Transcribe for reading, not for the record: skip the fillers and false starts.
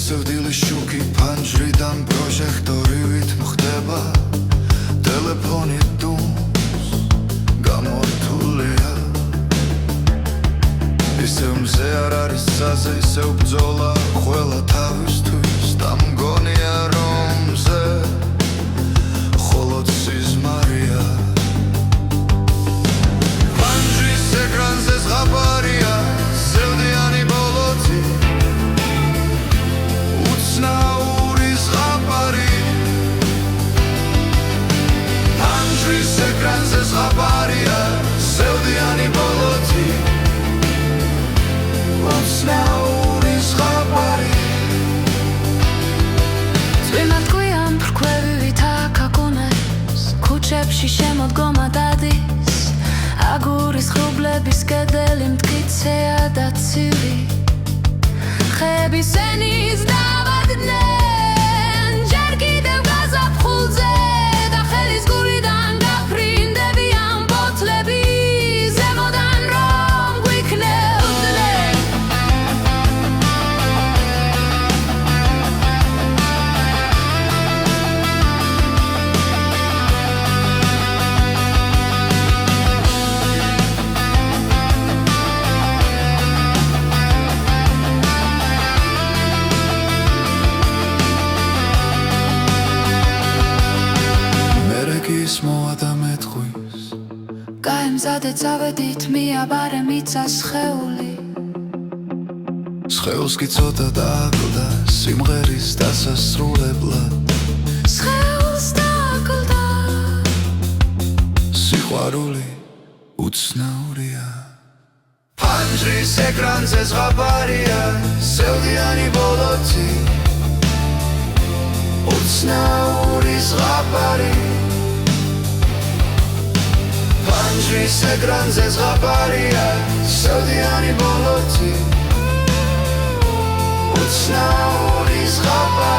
სევდილი შუქი ფანჯრიდან პროჟექტორივით მხდება ტელეფონი დუმს გამორთულია ისევ მზე არ არის საზე ისევ ბრძოლა ყველა თავისთვის და მგონია რომ მზე მხოლოდ სიზმარია ფანჯრის ეკრანზე ზღაპარია სევდიანი ბოლოთი უცნაური ზღაპარი ფანჯრის ეკრანზე ზღაპარია სევდიანი ბოლოთი უცნაური ზღაპარი წვიმად გვიან ფრქვევივით აკაკუნებს ქუჩებში შემოდგომა დადის აგურის ხრუბლების კედელი მტკიცეა და ცივი ხეების ენის დავადდნენ ჯერ კიდევ გაზაფხულზე და ხელის გულიდან გაფრინდებიან ბოთლები ზემოდან რომ გვიქნევდნენ მოადა მეტყვის გაემზადე წავედით მიაბარე მიწას სხეული სხეულს კი ცოტა დააკლდა სიმღერის დასასრულებლად სხეულს დააკლდა სიყვარული უცნაურია ფანჯრის ეკრანზე ზღაპარია სევდიანი ბოლოთი უცნაური ზღაპარი ფანჯრის ეკრანზე ზღაპარია სევდიანი ბოლოთი უცნაური ზღაპარი